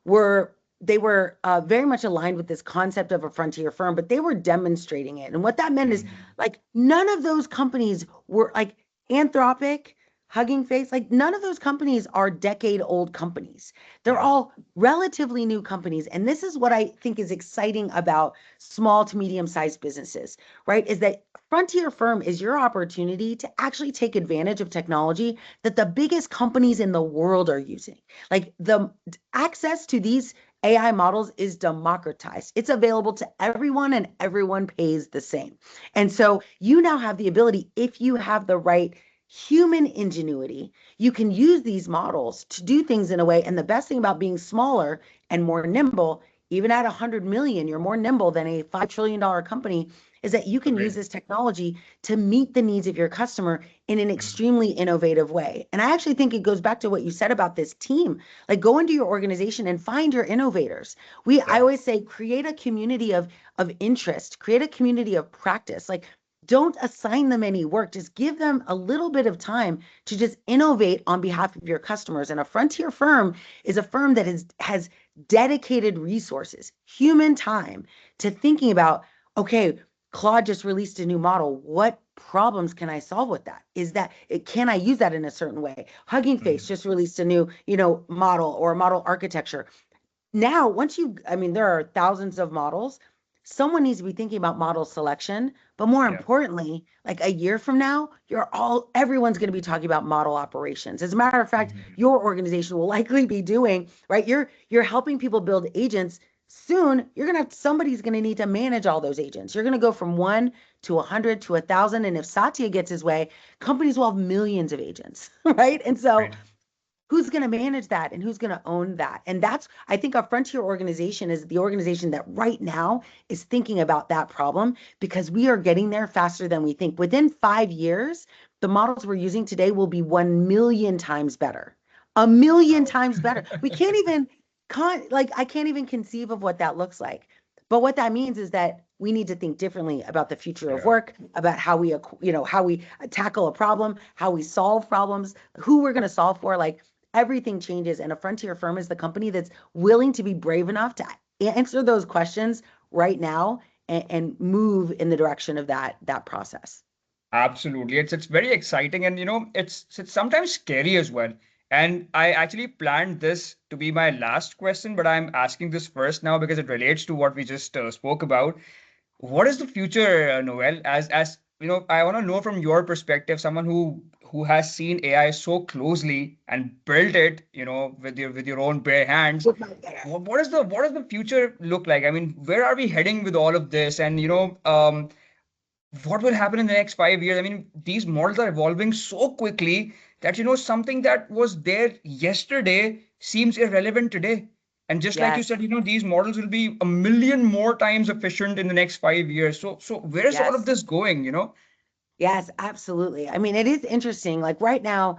were very much aligned with this concept of a frontier firm, but they were demonstrating it. And what that meant is Mhm. like none of those companies were like Anthropic, Hugging Face, like none of those companies are decade old companies. They're Yeah. all relatively new companies. And this is what I think is exciting about small to medium sized businesses, right? Is that Frontier Firm is your opportunity to actually take advantage of technology that the biggest companies in the world are using. Like the access to these AI models is democratized. It's available to everyone and everyone pays the same. And so you now have the ability, if you have the right human ingenuity, you can use these models to do things in a way. And the best thing about being smaller and more nimble, even at 100 million, you're more nimble than a $5 trillion company, is that you can use Agreed. this technology to meet the needs of your customer in an Mhm. extremely innovative way. And I actually think it goes back to what you said about this team. Like go into your organization and find your innovators. I Yeah. always say create a community of interest, create a community of practice. Like don't assign them any work. Just give them a little bit of time to just innovate on behalf of your customers. And a frontier firm is a firm that has dedicated resources, human time to thinking about, okay, Claude just released a new model. What problems can I solve with that? Can I use that in a certain way? Hugging Face Mhm. just released a new, model or a model architecture. Now, I mean, there are thousands of models. Someone needs to be thinking about model selection, but more Yeah. importantly, like a year from now, everyone's going to be talking about model operations. As a matter of fact, Mhm. your organization will likely be doing, right? You're helping people build agents. Soon, somebody's going to need to manage all those agents. You're going to go from 1 to 100 to 1,000. And if Satya gets his way, companies will have millions of agents, right? And so Right. who's going to manage that and who's going to own that? And I think a frontier organization is the organization that right now is thinking about that problem because we are getting there faster than we think. Within 5 years, the models we're using today will be 1 million times better. A million Wow. times better. I can't even conceive of what that looks like. But what that means is that we need to think differently about the future of Yeah. work, about how we tackle a problem, how we solve problems, who we're going to solve for. Like everything changes, and a frontier firm is the company that's willing to be brave enough to answer those questions right now and move in the direction of that process. Absolutely. It's very exciting, and it's sometimes scary as well. And I actually planned this to be my last question, but I'm asking this first now because it relates to what we just spoke about. What is the future, Noel? As you know, I want to know from your perspective, someone who has seen AI so closely and built it, with your own bare hands. With my bear. What does the future look like? I mean, where are we heading with all of this? And what will happen in the next 5 years? I mean, these models are evolving so quickly that something that was there yesterday seems irrelevant today. And just like you Yes, said, these models will be a million more times efficient in the next 5 years. So where is all of yes. this going? Yes, absolutely. I mean, it is interesting. Like right now,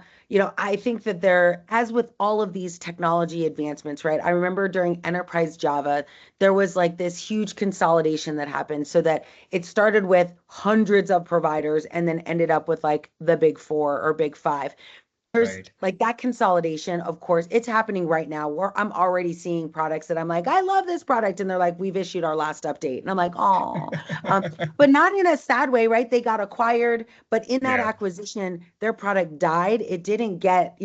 I think that there, as with all of these technology advancements, right? I remember during enterprise Java, there was like this huge consolidation that happened so that it started with hundreds of providers and then ended up with like the big four or big five. There's Right. like that consolidation, of course, it's happening right now where I'm already seeing products that I'm like, I love this product. And they're like, we've issued our last update. And I'm like, oh, but not in a sad way, right? They got acquired, but in that Yeah. acquisition, their product died. It didn't get,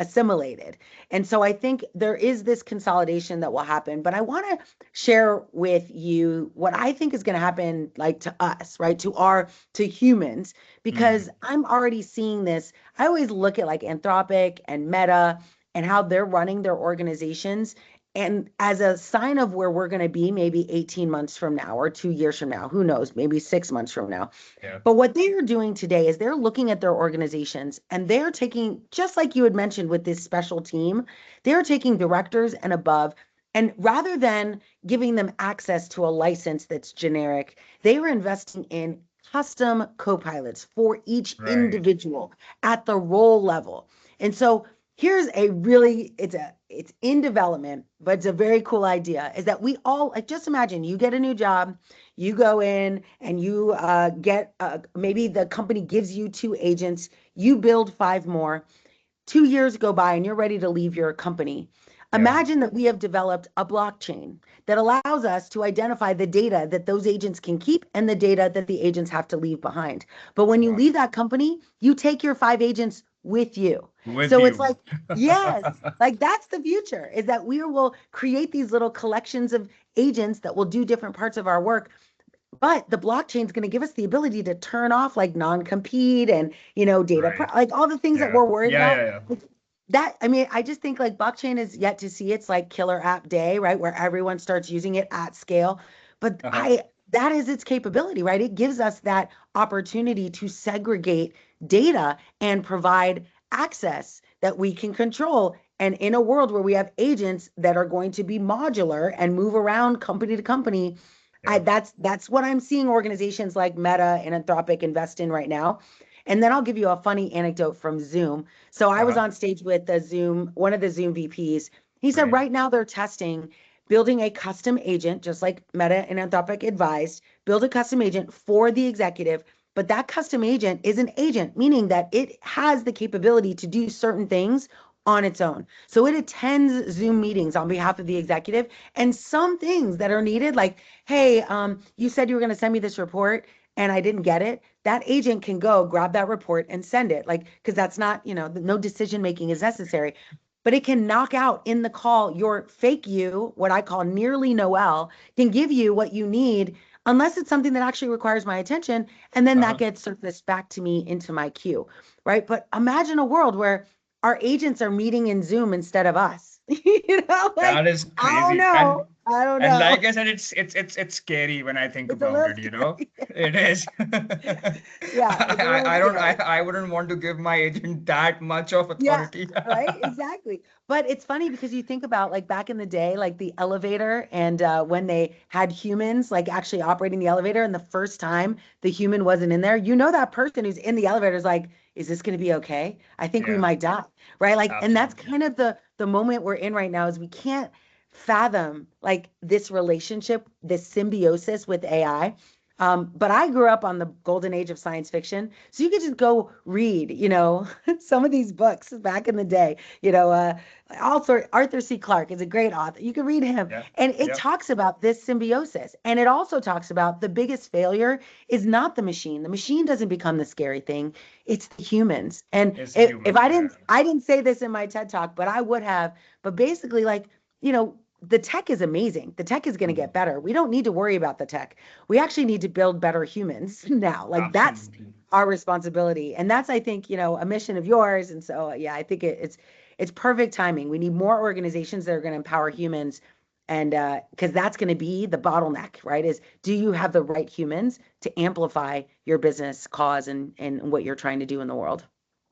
assimilated. And so I think there is this consolidation that will happen. But I want to share with you what I think is going to happen, like to us, right? To humans, Hmm. because I'm already seeing this. I always look at like Anthropic and Meta and how they're running their organizations. And as a sign of where we're going to be, maybe 18 months from now or 2 years from now, who knows, maybe 6 months from now. Yeah. But what they are doing today is they're looking at their organizations and they're taking, just like you had mentioned with this special team, they're taking directors and above. And rather than giving them access to a license that's generic, they are investing in custom co-pilots for each Right. individual at the role level. And so here's a really, it's in development, but it's a very cool idea, is that we all, like, just imagine you get a new job, you go in and you get, maybe the company gives you two agents, you build five more, 2 years go by and you're ready to leave your company. Yeah. Imagine that we have developed a blockchain that allows us to identify the data that those agents can keep and the data that the agents have to leave behind. But when you Wow. leave that company, you take your five agents with you. With So it's you. like, yes, like that's the future, is that we will create these little collections of agents that will do different parts of our work, but the blockchain is going to give us the ability to turn off like non-compete and, Right. like all the things that Yeah. we're worried Yeah. about. Yeah. Like, that, I mean, I just think like blockchain is yet to see its like killer app day, right? Where everyone starts using it at scale. But Yeah. Uh-huh. that is its capability, right? It gives us that opportunity to segregate data and provide access that we can control. And in a world where we have agents that are going to be modular and move around company to company, Yeah. that's what I'm seeing organizations like Meta and Anthropic invest in right now. And then I'll give you a funny anecdote from Zoom. So I was Uh-huh. on stage with one of the Zoom VPs. He said Right. right now they're testing building a custom agent, just like Meta and Anthropic advised, build a custom agent for the executive. But that custom agent is an agent, meaning that it has the capability to do certain things on its own. So it attends Zoom meetings on behalf of the executive, and some things that are needed, like, hey, you said you were going to send me this report and I didn't get it. That agent can go grab that report and send it, like, because that's not, no decision making is necessary. But it can knock out in the call your fake you, what I call nearly Noel, can give you what you need, unless it's something that actually requires my attention. And then that Uh-huh. gets surfaced back to me into my queue, right? But imagine a world where our agents are meeting in Zoom instead of us. Like, That is I don't crazy. And know. I don't and know. like I said, it's scary when I think It's a about little it. scary. It is. Yeah, it's a little I don't scary. I wouldn't want to give my agent that much of Yeah, authority. right. Exactly. But it's funny because you think about like back in the day, like the elevator, and when they had humans like actually operating the elevator, and the first time the human wasn't in there, that person who's in the elevator is like, is this going to be okay? I think we Yeah, might die, right? Like, and that's absolutely. kind of the moment we're in right now, is we can't fathom like this relationship, this symbiosis with AI. But I grew up on the golden age of science fiction. So you could just go read, some of these books back in the day. Arthur C. Clarke is a great author. You can read him. Yeah. And it Yeah. talks about this symbiosis. And it also talks about the biggest failure is not the machine. The machine doesn't become the scary thing. It's the humans. And It's if humans. Yeah. I didn't say this in my TED talk, but I would have. But basically, like, the tech is amazing. The tech is going to Mhm. get better. We don't need to worry about the tech. We actually need to build better humans now. Like that's Absolutely. our responsibility. And that's, I think, a mission of yours. And so, yeah, I think it's perfect timing. We need more organizations that are going to empower humans. And because that's going to be the bottleneck, right? Is do you have the right humans to amplify your business cause and what you're trying to do in the world?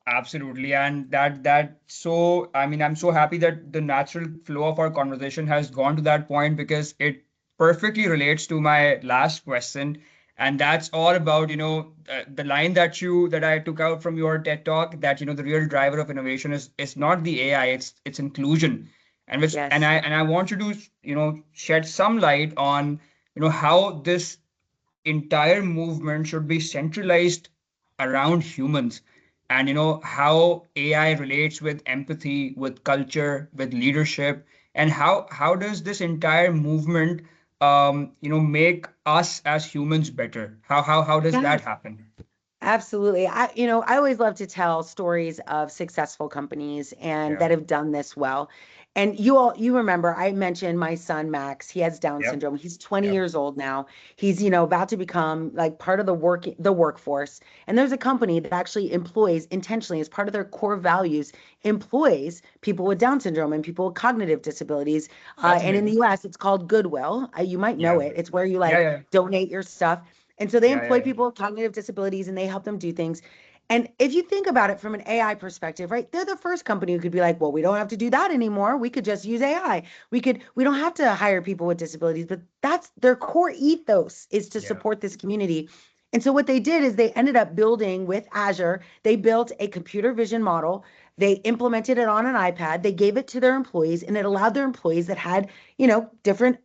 Absolutely. And that so I mean, I'm so happy that the natural flow of our conversation has gone to that point because it perfectly relates to my last question. And that's all about, the line that I took out from your TED talk that, the real driver of innovation is not the AI, it's inclusion. And Yes. I want you to, shed some light on, how this entire movement should be centralized around humans and how AI relates with empathy, with culture, with leadership, and how does this entire movement make us as humans better? How does Yeah. that happen? Absolutely. I always love to tell stories of successful companies and Yeah. that have done this well. And you remember I mentioned my son Max, he has Down Yep. syndrome. He's 20 Yep. years old now. He's, about to become like part of the workforce. And there's a company that actually employs intentionally as part of their core values, employs people with Down syndrome and people with cognitive disabilities. That's And in the amazing. US, it's called Goodwill. You might know Yeah. it. It's where you Yeah. like Yeah. donate your stuff. And so they Yeah. Yeah. employ Yeah. people with cognitive disabilities and they help them do things. And if you think about it from an AI perspective, right, they're the first company who could be like, well, we don't have to do that anymore. We could just use AI. We don't have to hire people with disabilities, but that's their core ethos is to Yeah. support this community. And so what they did is they ended up building with Azure, they built a computer vision model. They implemented it on an iPad. They gave it to their employees, and it allowed their employees that had, different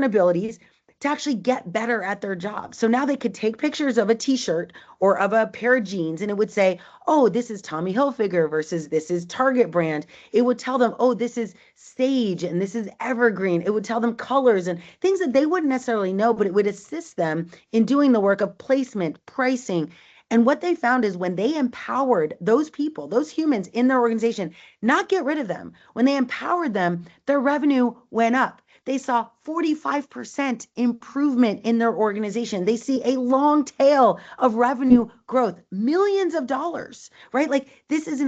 abilities to actually get better at their job. So now they could take pictures of a t-shirt or of a pair of jeans and it would say, oh, this is Tommy Hilfiger versus this is Target brand. It would tell them, oh, this is Sage and this is Evergreen. It would tell them colors and things that they wouldn't necessarily know, but it would assist them in doing the work of placement, pricing. And what they found is when they empowered those people, those humans in their organization, not get rid of them, when they empowered them, their revenue went up. They saw 45% improvement in their organization. They see a long tail of revenue growth, millions of dollars, right? Like this is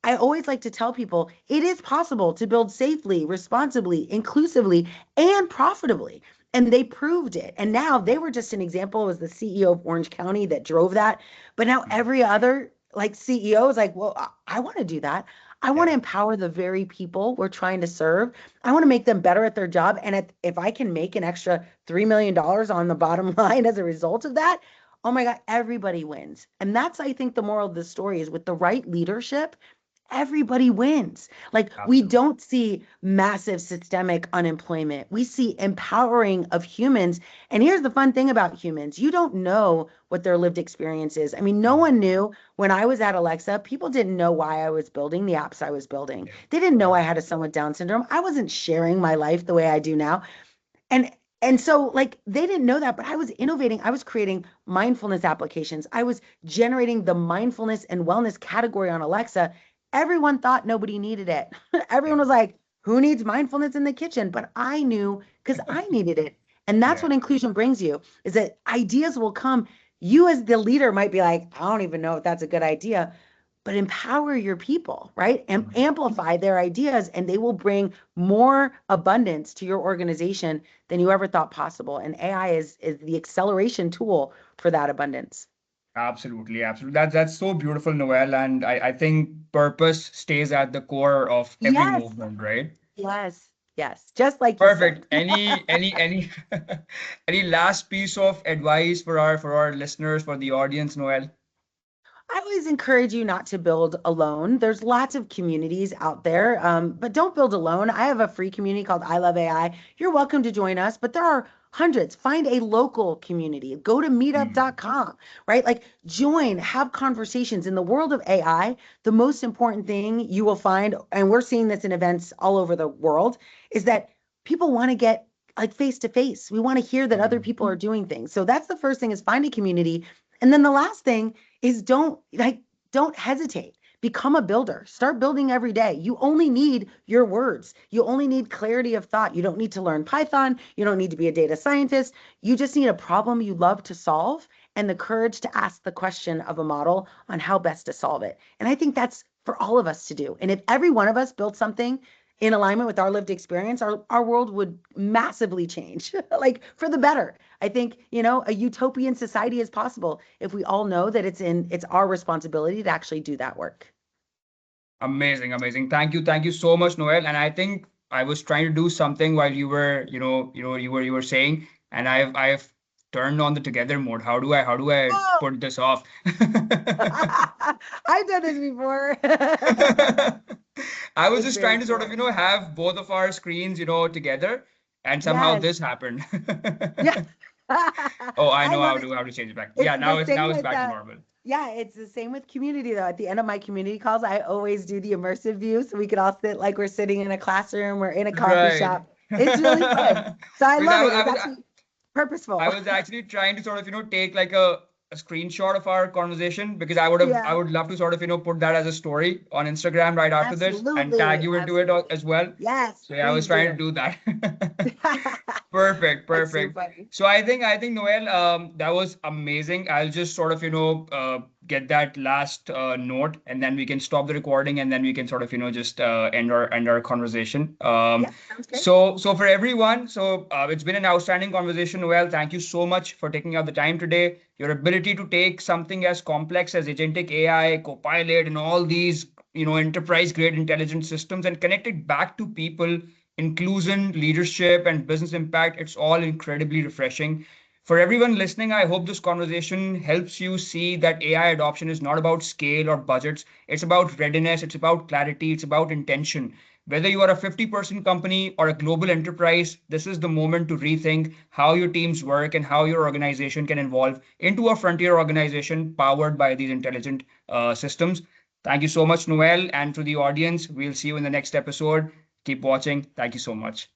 I always like to tell people it is possible to build safely, responsibly, inclusively, and profitably. And they proved it. And now they were just an example as the CEO of Orange County that drove that. But now every other like CEO is like, well, I want to do that. I want to Yeah. empower the very people we're trying to serve. I want to make them better at their job. And if I can make an extra $3 million on the bottom line as a result of that, oh my God, everybody wins. And that's, I think, the moral of the story is with the right leadership, everybody wins. Like we Absolutely. don't see massive systemic unemployment. We see empowering of humans. And here's the fun thing about humans. You don't know what their lived experience is. I mean, no Mhm. one knew when I was at Alexa, people didn't know why I was building the apps I was building. Yeah. They didn't know Yeah. I had a son with Down syndrome. I wasn't sharing my life the way I do now. And so like they didn't know that, but I was innovating. I was creating mindfulness applications. I was generating the mindfulness and wellness category on Alexa. Everyone thought nobody needed it. Everyone Yeah. was like, who needs mindfulness in the kitchen? But I knew because I needed it. And that's Yeah. what inclusion brings you is that ideas will come. You as the leader might be like, I don't even know if that's a good idea, but empower your people, right? And Mhm. amplify their ideas, and they will bring more abundance to your organization than you ever thought possible. And AI is the acceleration tool for that abundance. Absolutely, absolutely. That's so beautiful, Noel. And I think purpose stays at the core of every Yes, movement, right? yes, yes. Just like you said. Perfect. Any any last piece of advice for our listeners, for the audience, Noel? I always encourage you not to build alone. There's lots of communities out there, but don't build alone. I have a free community called I Love AI. You're welcome to join us, but there are hundreds. Find a local community. Go to meetup.com, right? Like join, have conversations. In the world of AI, the most important thing you will find, and we're seeing this in events all over the world, is that people want to get like face to face. We want to hear that other people are doing things. So that's the first thing, is find a community. And then the last thing is don't hesitate. Become a builder. Start building every day. You only need your words. You only need clarity of thought. You don't need to learn Python. You don't need to be a data scientist. You just need a problem you love to solve and the courage to ask the question of a model on how best to solve it. And I think that's for all of us to do. And if every one of us built something in alignment with our lived experience, our world would massively change, like for the better. I think, a utopian society is possible if we all know that it's our responsibility to actually do that work. Amazing, amazing. Thank you so much, Noelle. And I think I was trying to do something while you were, you were saying, and I've turned on the together mode. How do I Oh, put this off? I've done this before. I was It's just very trying to sort of, cool. have both of our screens, together, and somehow Yes. this happened. Yeah. Oh, I I know love how it. to change it back. It's Yeah, the now same it's with back to normal. yeah, it's the same with community though. At the end of my community calls, I always do the immersive view so we could all sit like we're sitting in a classroom or in a coffee Right. shop. It's really fun. So I Because love it. It's actually I purposeful. was actually trying to sort of, take like a screenshot of our conversation, because I Yeah, would love to sort of, put that as a story on Instagram right after this and tag absolutely. you into it Absolutely. as well. Yes, So yeah, I was please trying to do. do that. Perfect, That's so perfect. funny. So I think Noel, that was amazing. I'll just sort of, get that last note, and then we can stop the recording, and then we can sort of, just end our conversation. Yeah, sounds great. So for everyone, it's been an outstanding conversation, Noel. Thank you so much for taking out the time today. Your ability to take something as complex as agentic AI, Copilot, and all these, enterprise grade intelligence systems, and connect it back to people, inclusion, leadership, and business impact. It's all incredibly refreshing. For everyone listening, I hope this conversation helps you see that AI adoption is not about scale or budgets. It's about readiness, it's about clarity, it's about intention. Whether you are a 50-person company or a global enterprise, this is the moment to rethink how your teams work and how your organization can evolve into a frontier organization powered by these intelligent systems. Thank you so much, Noel. And to the audience, we'll see you in the next episode. Keep watching. Thank you so much.